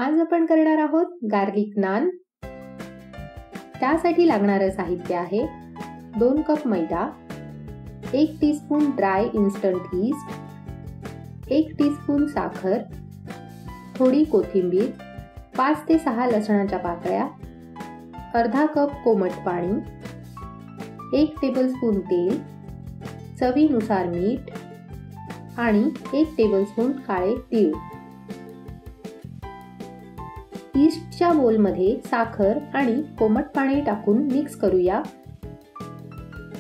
आज आपण करणार आहोत गार्लिक नान। त्यासाठी लागणारे साहित्य आहे 2 कप मैदा, 1 teaspoon dry instant east, 1 teaspoon साखर, थोडी कोथिंबीर, 5 ते 6 लसणाच्या पाकळ्या, अर्धा कप कोमट पाणी, 1 टेबलस्पून तेल, चवीनुसार मीठ आणि 1 टेबलस्पून काळे तीळ। ईस्टच्या बोलमध्ये साखर आणि कोमट पाणी टाकून मिक्स करूया।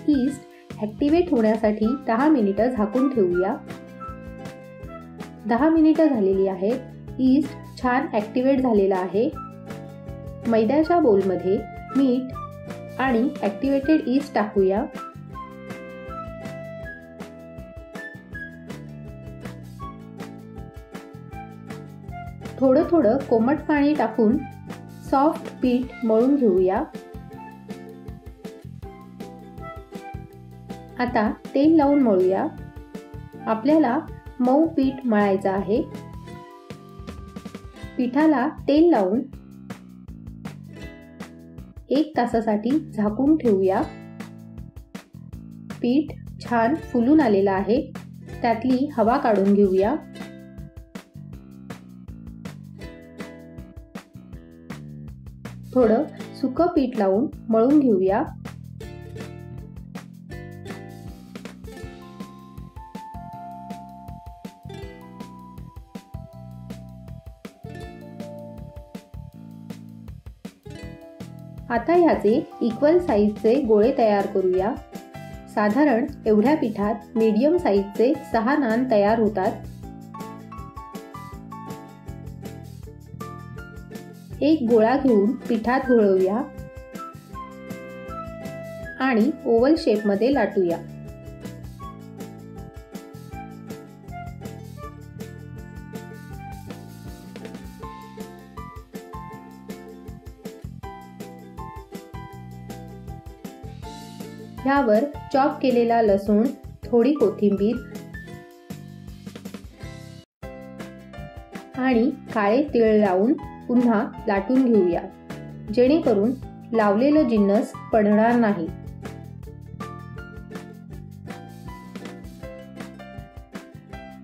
ईस्ट ॲक्टिवेट होण्यासाठी 10 मिनिटे झाकून ठेवूया। 10 मिनिटे झालेली आहेत। ईस्ट छान ॲक्टिवेट झालेला आहे। मैद्याच्या बोलमध्ये मीठ आणि ॲक्टिवेटेड ईस्ट टाकूया। थोडं थोडं कोमट पाणी टाकून सॉफ्ट पीठ मळून घेऊया। आता तेल लावून मळूया। आपल्याला मऊ पीठ मळायचं आहे। पिठाला तेल लावून 1 तासासाठी झाकून ठेवूया। पीठ छान फुलून आलेलं आहे। त्यातली हवा काढून घेऊया। थोडं सुकं पीठ लावून मळून घेऊया। आता ह्याचे इक्वल साईजचे गोळे तयार करूया। साधारण एवढ्या पिठात मीडियम साईजचे 6 नान तयार होतात। एक गोळा घेऊन पिठात घोळवूया आणि ओव्हल शेप मध्ये लाटूया। ह्यावर चॉप केलेला लसूण, थोडी कोथिंबीर आणि काळे तीळ लावून पुन्हा लाटून घेऊया, जेणेकरून लावलेलं जिन्नस पडणार नाही।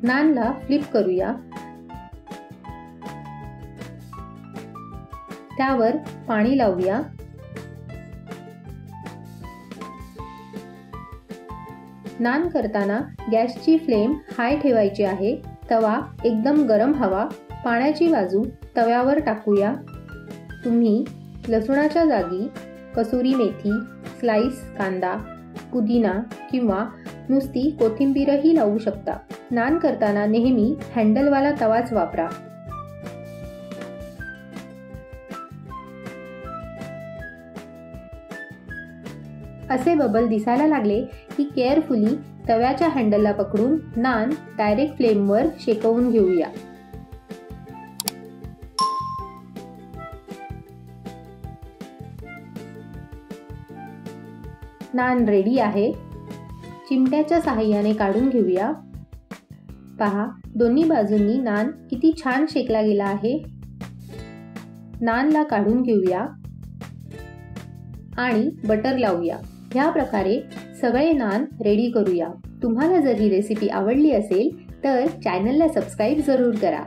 नानला फ्लिप करूया। त्यावर पाणी लावूया। नान करताना गॅसची फ्लेम हाय ठेवायची आहे। तवा एकदम गरम हवा। पाण्याची बाजू तव्यावर टाकूया। तुम्ही लसूणाच्या जागी कसुरी मेथी, स्लाइस कांदा, पुदिना किंवा नुसती कोथिंबीरही लावू शकता। नान करताना नेहमी हँडलवाला तवाच वापरा। असे बबल दिसायला लागले की केअरफुली तव्याच्या हँडलला पकडून नान डायरेक्ट फ्लेमवर शेकवून घेऊया। नान रेडी आहे। चिमट्याच्या सहाय्याने काढून घेऊया। पहा, दोन्ही बाजूंनी नान किती छान शेकला गेला आहे। नानला काढून घेऊया आणि बटर लावूया। ह्या प्रकारे सगळे नान रेडी करूया। तुम्हाला जर ही रेसिपी आवडली असेल तर चॅनलला सबस्क्राईब जरूर करा।